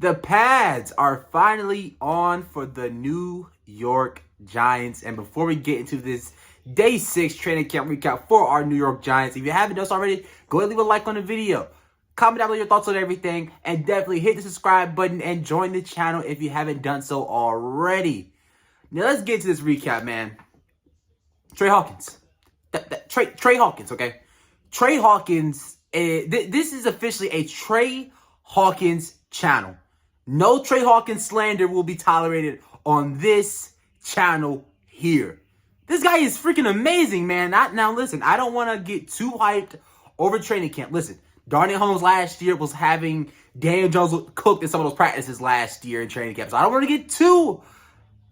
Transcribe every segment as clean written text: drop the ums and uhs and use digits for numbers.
The pads are finally on for the New York Giants. And before we get into this Day 6 training camp recap for our New York Giants, if you haven't done so already, go ahead and leave a like on the video. Comment down below your thoughts on everything. And definitely hit the subscribe button and join the channel if you haven't done so already. Now let's get to this recap, man. TRE HAWKINS. TRE HAWKINS, okay? TRE HAWKINS, this is officially a TRE HAWKINS channel. No TRE HAWKINS slander will be tolerated on this channel here. This guy is freaking amazing, man. Now, listen, I don't want to get too hyped over training camp. Listen, Darnell Holmes last year was having Daniel Jones cooked in some of those practices last year in training camp. So I don't want to get too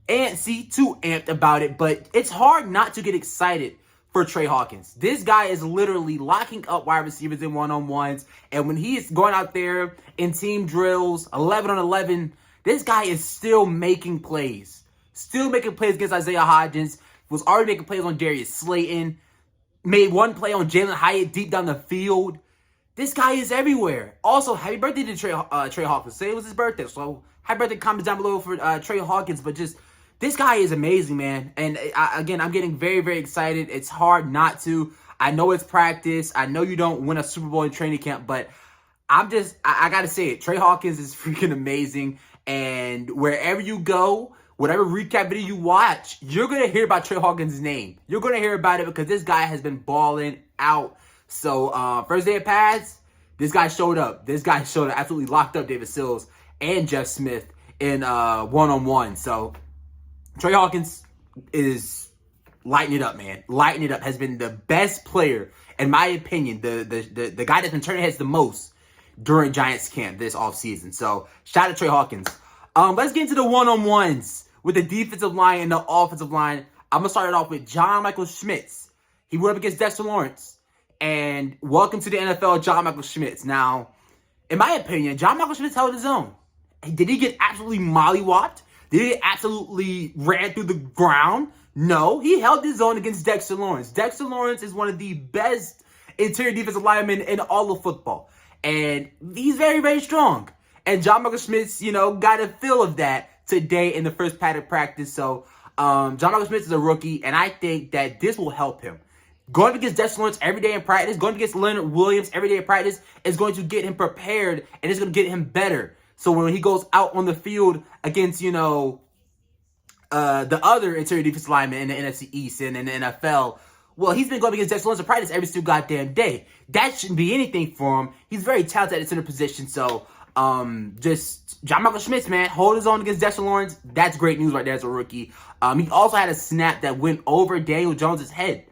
antsy, too amped about it. But it's hard not to get excited for TRE HAWKINS. This guy is literally locking up wide receivers in one-on-ones. And when he is going out there in team drills, 11 on 11, this guy is still making plays. Still making plays against Isaiah Hodgins. Was already making plays on Darius Slayton. Made one play on Jalen Hyatt deep down the field. This guy is everywhere. Also, happy birthday to TRE HAWKINS. Say it was his birthday. So, happy birthday, comments down below for TRE HAWKINS. But just, this guy is amazing, man. And again, I'm getting very, very excited. It's hard not to. I know it's practice. I know you don't win a Super Bowl in training camp. But I got to say it. TRE HAWKINS is freaking amazing. And wherever you go, whatever recap video you watch, you're going to hear about TRE HAWKINS' name. You're going to hear about it because this guy has been balling out. So, first day of pads, this guy showed up. This guy showed up, absolutely locked up David Sills and Jeff Smith in one-on-one. So, TRE HAWKINS is lighting it up, man. Lighting it up. Has been the best player, in my opinion, the guy that's been turning heads the most during Giants camp this offseason. So, shout out to TRE HAWKINS. Let's get into the one-on-ones with the defensive line and the offensive line. I'm going to start it off with John Michael Schmitz. He went up against Dexter Lawrence. And welcome to the NFL, John Michael Schmitz. Now, in my opinion, John Michael Schmitz held his own. Did he get absolutely mollywopped? Did he absolutely ran through the ground? No, he held his own against Dexter Lawrence. Dexter Lawrence is one of the best interior defensive linemen in all of football. And he's very, very strong. And John Michael Schmitz, got a feel of that today in the first padded practice. So, John Michael Schmitz is a rookie, and I think that this will help him. Going up against Dexter Lawrence every day in practice, going up against Leonard Williams every day in practice is going to get him prepared, and it's going to get him better. So when he goes out on the field against, the other interior defensive linemen in the NFC East and in the NFL, well, he's been going against Dexter Lawrence in practice every single goddamn day. That shouldn't be anything for him. He's very talented at the center position. So, just John Michael Schmitz, man, hold his own against Dexter Lawrence. That's great news right there as a rookie. He also had a snap that went over Daniel Jones' head.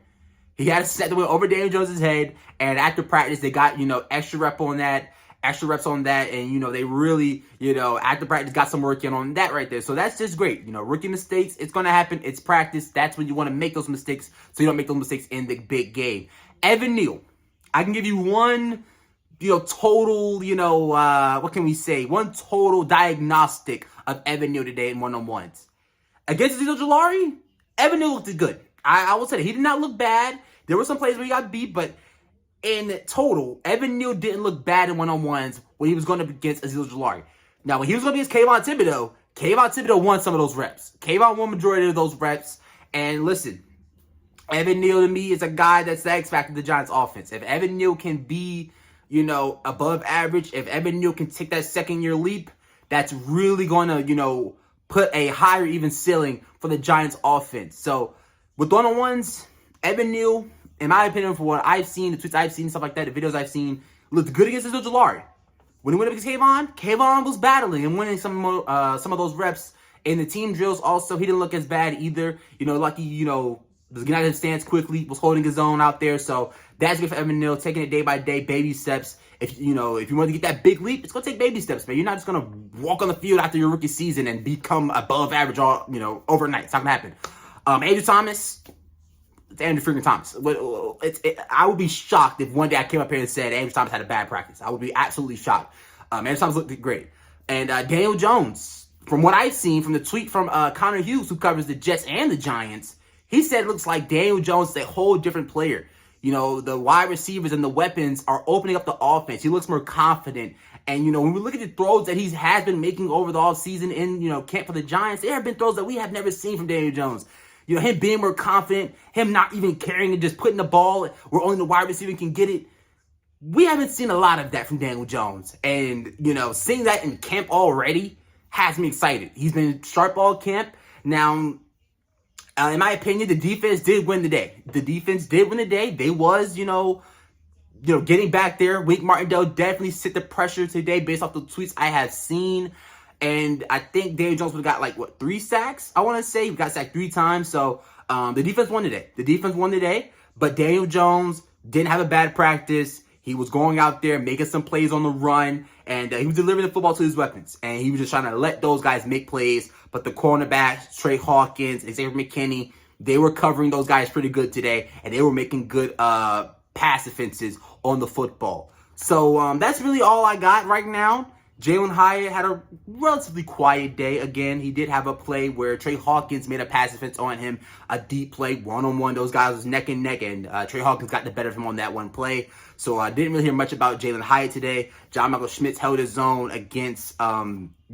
He had a snap that went over Daniel Jones' head, and after practice, they got, extra reps on that, and, they really, after practice, got some work in on that right there. So that's just great. Rookie mistakes, it's going to happen. It's practice. That's when you want to make those mistakes so you don't make those mistakes in the big game. Evan Neal, I can give you one, total, what can we say? One total diagnostic of Evan Neal today in one-on-ones. Against Azeez Ojulari, Evan Neal looked good. I will say that he did not look bad. There were some plays where he got beat, but in total, Evan Neal didn't look bad in one-on-ones when he was going up against Azeez Ojulari. Now, when he was going against Kayvon Thibodeaux won some of those reps. Kayvon won majority of those reps. And listen, Evan Neal to me is a guy that's the X factor of the Giants offense. If Evan Neal can be, above average, if Evan Neal can take that second-year leap, that's really going to, put a higher even ceiling for the Giants offense. So, with one-on-ones, Evan Neal, in my opinion, for what I've seen, the tweets I've seen, stuff like that, the videos I've seen, looked good against Azeez Ojulari. When he went up against Kayvon was battling and winning some of those reps in the team drills. Also, he didn't look as bad either. Lucky, was getting out of his stance quickly, was holding his own out there. So that's good for Evan Neal, taking it day by day, baby steps. If you want to get that big leap, it's gonna take baby steps, man. You're not just gonna walk on the field after your rookie season and become above average overnight. It's not gonna happen. Andrew Thomas, it's Andrew freaking Thomas. I would be shocked if one day I came up here and said Andrew Thomas had a bad practice. I would be absolutely shocked. Andrew Thomas looked great. And Daniel Jones, from what I've seen, from the tweet from Connor Hughes, who covers the Jets and the Giants, he said it looks like Daniel Jones is a whole different player. You know, the wide receivers and the weapons are opening up the offense. He looks more confident. And, you know, when we look at the throws that he has been making over the offseason in, you know, camp for the Giants, there have been throws that we have never seen from Daniel Jones. You know, him being more confident, him not even carrying and just putting the ball where only the wide receiver can get it. We haven't seen a lot of that from Daniel Jones. And, you know, seeing that in camp already has me excited. He's been sharp all camp. Now, in my opinion, the defense did win the day. The defense did win the day. They was, you know, getting back there. Wink Martindale definitely set the pressure today based off the tweets I have seen. And I think Daniel Jones would have got, like, what, 3 sacks? I want to say. He got sacked 3 times. So, the defense won today. The defense won today. But Daniel Jones didn't have a bad practice. He was going out there, making some plays on the run, and he was delivering the football to his weapons. And he was just trying to let those guys make plays. But the cornerbacks, TRE HAWKINS, Xavier McKinney, they were covering those guys pretty good today, and they were making good pass defenses on the football. So that's really all I got right now. Jalen Hyatt had a relatively quiet day. Again, he did have a play where TRE HAWKINS made a pass defense on him, a deep play, one-on-one. Those guys was neck and neck, and TRE HAWKINS got the better of him on that one play. So I didn't really hear much about Jalen Hyatt today. John Michael Schmitz held his own against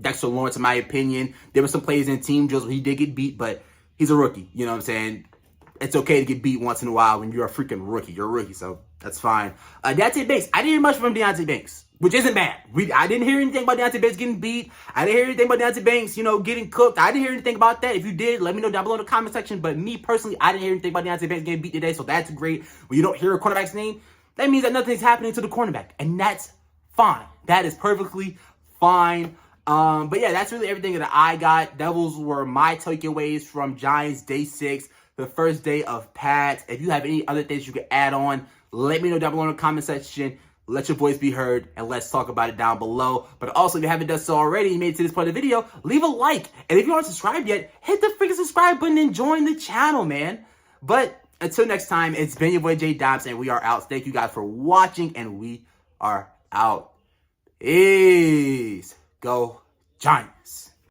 Dexter Lawrence, in my opinion. There were some plays in team drills where he did get beat, but he's a rookie. You know what I'm saying? It's okay to get beat once in a while when you're a freaking rookie. You're a rookie, so that's fine. Deontay Banks. I didn't hear much from Deontay Banks, which isn't bad. I didn't hear anything about Deontay Banks getting beat. I didn't hear anything about Deontay Banks, you know, getting cooked. I didn't hear anything about that. If you did, let me know down below in the comment section. But me, personally, I didn't hear anything about Deontay Banks getting beat today, so that's great. When you don't hear a cornerback's name, that means that nothing's happening to the cornerback, and that's fine. That is perfectly fine. But yeah, that's really everything that I got. Those were my takeaways from Giants Day 6, the first day of Pats. If you have any other things you can add on, let me know down below in the comment section. Let your voice be heard, and let's talk about it down below. But also, if you haven't done so already, you made it to this part of the video, leave a like. And if you aren't subscribed yet, hit the freaking subscribe button and join the channel, man. But until next time, it's been your boy J Dobbs, and we are out. Thank you guys for watching, and we are out. Peace. Go Giants.